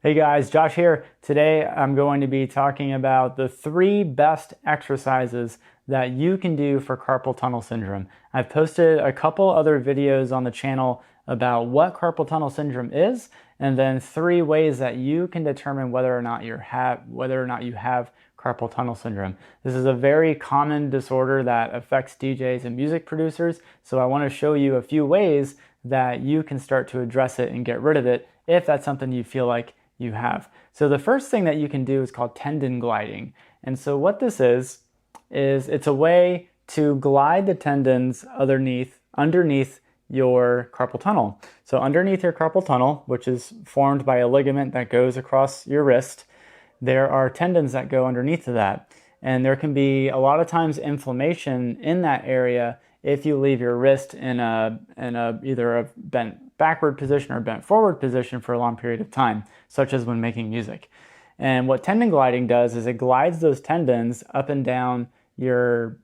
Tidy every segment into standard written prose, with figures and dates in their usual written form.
Hey guys, Josh here. Today I'm going to be talking about the 3 best exercises that you can do for carpal tunnel syndrome. I've posted a couple other videos on the channel about what carpal tunnel syndrome is, and then 3 ways that you can determine whether or not you have carpal tunnel syndrome. This is a very common disorder that affects DJs and music producers, so I want to show you a few ways that you can start to address it and get rid of it if that's something you feel like you have. So the first thing that you can do is called tendon gliding. And so what this is it's a way to glide the tendons underneath your carpal tunnel. So underneath your carpal tunnel, which is formed by a ligament that goes across your wrist, there are tendons that go underneath of that. And there can be a lot of times inflammation in that area if you leave your wrist in either a bent backward position or bent forward position for a long period of time, such as when making music. And what tendon gliding does is it glides those tendons up and down your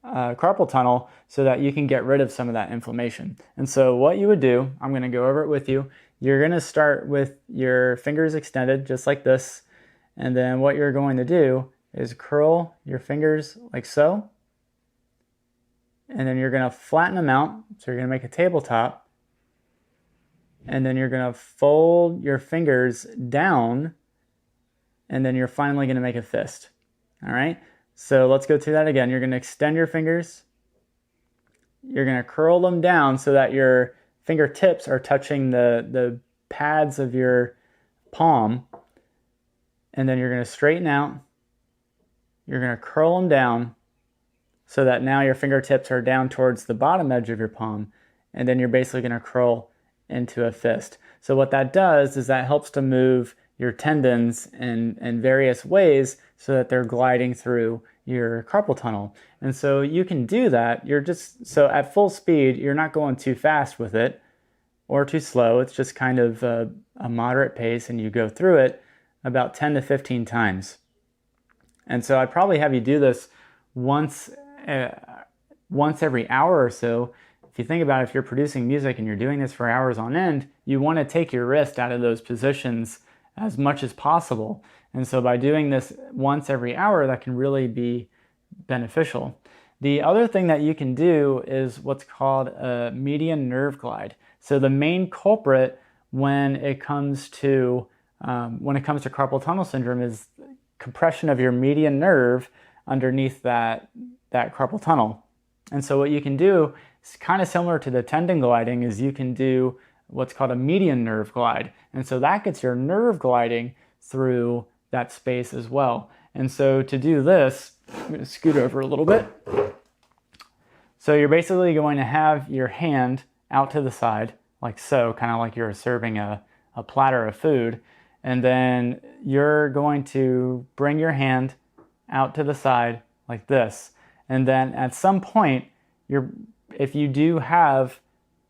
carpal tunnel so that you can get rid of some of that inflammation. And so what you would do, I'm going to go over it with you. You're going to start with your fingers extended just like this. And then what you're going to do is curl your fingers like so. And then you're going to flatten them out. So you're going to make a tabletop. And then you're going to fold your fingers down, and then you're finally going to make a fist. All right? So let's go through that again. You're going to extend your fingers. You're going to curl them down so that your fingertips are touching the pads of your palm. And then you're going to straighten out. You're going to curl them down so that now your fingertips are down towards the bottom edge of your palm. And then you're basically going to curl into a fist. So what that does is that helps to move your tendons in various ways so that they're gliding through your carpal tunnel. And so you can do that. So at full speed, you're not going too fast with it or too slow. It's just kind of a moderate pace, and you go through it about 10 to 15 times. And so I'd probably have you do this once every hour or so. If you think about it, if you're producing music and you're doing this for hours on end, you want to take your wrist out of those positions as much as possible. And so by doing this once every hour, that can really be beneficial. The other thing that you can do is what's called a median nerve glide. So the main culprit when it comes to carpal tunnel syndrome is compression of your median nerve underneath that carpal tunnel. And so what you can do, it's kind of similar to the tendon gliding, is you can do what's called a median nerve glide. And so that gets your nerve gliding through that space as well. And so to do this, I'm going to scoot over a little bit. So you're basically going to have your hand out to the side, like so, kind of like you're serving a platter of food. And then you're going to bring your hand out to the side like this. And then at some point, if you do have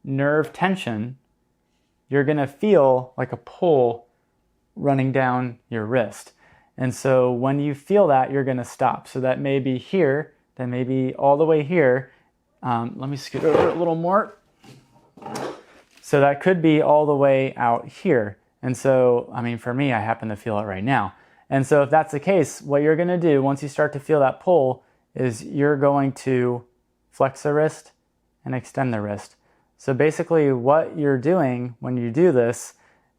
nerve tension, you're going to feel like a pull running down your wrist. And so when you feel that, you're going to stop. So that may be here, that may be all the way here. Let me scoot over a little more. So that could be all the way out here. And so, for me, I happen to feel it right now. And so if that's the case, what you're going to do once you start to feel that pull is you're going to flex the wrist and extend the wrist. So basically what you're doing when you do this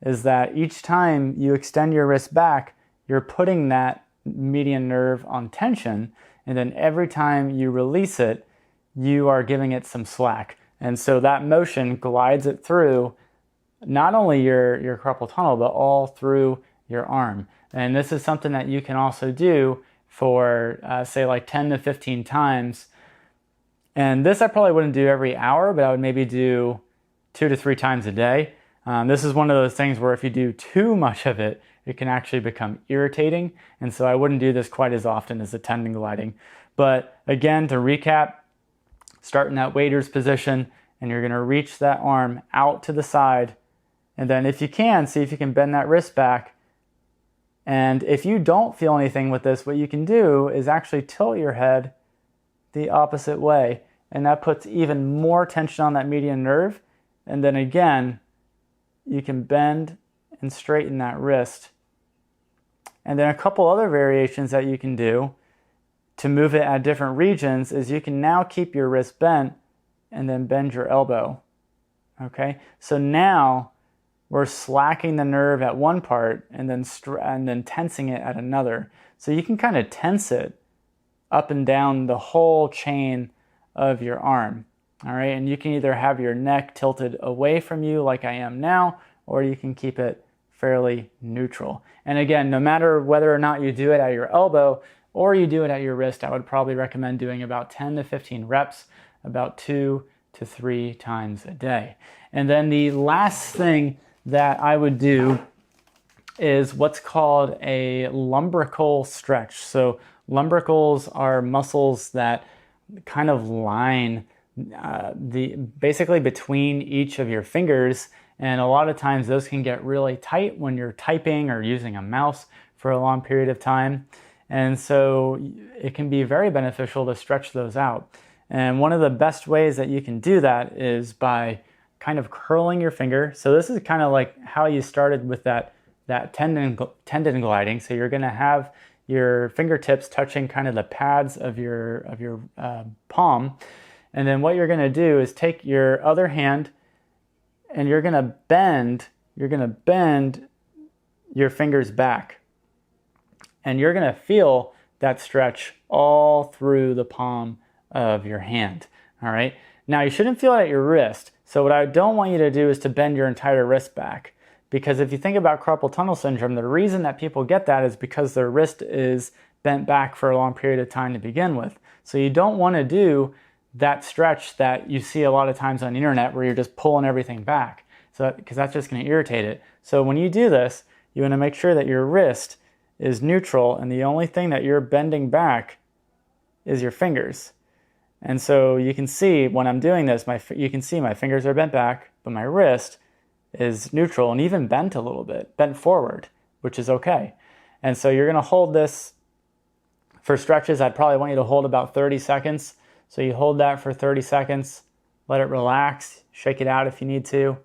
is that each time you extend your wrist back, you're putting that median nerve on tension, and then every time you release it, you are giving it some slack. And so that motion glides it through not only your carpal tunnel, but all through your arm. And this is something that you can also do for, say, like 10 to 15 times. And this I probably wouldn't do every hour, but I would maybe do 2 to 3 times a day. This is one of those things where if you do too much of it, it can actually become irritating. And so I wouldn't do this quite as often as the tendon gliding. But again, to recap, start in that waiter's position, and you're going to reach that arm out to the side. And then if you can, see if you can bend that wrist back. And if you don't feel anything with this, what you can do is actually tilt your head the opposite way. And that puts even more tension on that median nerve. And then again, you can bend and straighten that wrist. And then a couple other variations that you can do to move it at different regions is you can now keep your wrist bent and then bend your elbow. Okay, so now we're slacking the nerve at one part and then tensing it at another. So you can kind of tense it up and down the whole chain of your arm. All right, and you can either have your neck tilted away from you like I am now, or you can keep it fairly neutral. And again, no matter whether or not you do it at your elbow or you do it at your wrist, I would probably recommend doing about 10 to 15 reps, about 2 to 3 times a day. And then the last thing that I would do is what's called a lumbrical stretch. So lumbricals are muscles that kind of line basically between each of your fingers, and a lot of times those can get really tight when you're typing or using a mouse for a long period of time. And so it can be very beneficial to stretch those out. And one of the best ways that you can do that is by kind of curling your finger. So this is kind of like how you started with that tendon gliding. So you're going to have your fingertips touching kind of the pads of your palm. And then what you're going to do is take your other hand and you're going to bend your fingers back. And you're going to feel that stretch all through the palm of your hand. All right. Now you shouldn't feel it at your wrist. So what I don't want you to do is to bend your entire wrist back. Because if you think about carpal tunnel syndrome, the reason that people get that is because their wrist is bent back for a long period of time to begin with. So you don't want to do that stretch that you see a lot of times on the internet where you're just pulling everything back, because that's just going to irritate it. So when you do this, you want to make sure that your wrist is neutral and the only thing that you're bending back is your fingers. And so you can see when I'm doing this, you can see my fingers are bent back, but my wrist is neutral and even bent a little bit, bent forward, which is okay. And so you're going to hold this for stretches. I'd probably want you to hold about 30 seconds. So you hold that for 30 seconds, let it relax, shake it out if you need to,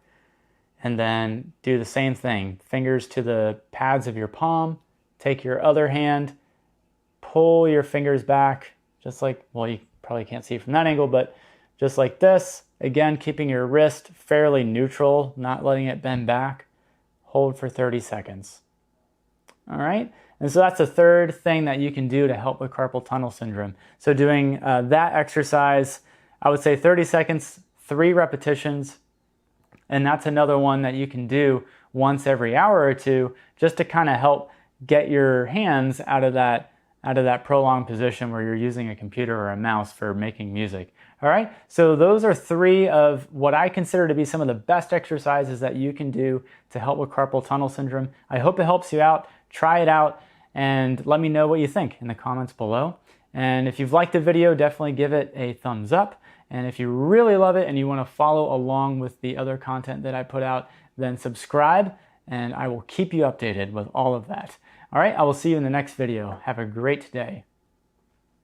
and then do the same thing. Fingers to the pads of your palm, take your other hand, pull your fingers back, just like, well, you probably can't see from that angle, but just like this. Again, keeping your wrist fairly neutral, not letting it bend back. Hold for 30 seconds. All right? And so that's the third thing that you can do to help with carpal tunnel syndrome. So doing that exercise, I would say 30 seconds, 3 repetitions. And that's another one that you can do once every hour or two, just to kind of help get your hands out of that prolonged position where you're using a computer or a mouse for making music. All right, so those are 3 of what I consider to be some of the best exercises that you can do to help with carpal tunnel syndrome. I hope it helps you out. Try it out and let me know what you think in the comments below. And if you've liked the video, definitely give it a thumbs up. And if you really love it and you want to follow along with the other content that I put out, then subscribe and I will keep you updated with all of that. All right, I will see you in the next video. Have a great day.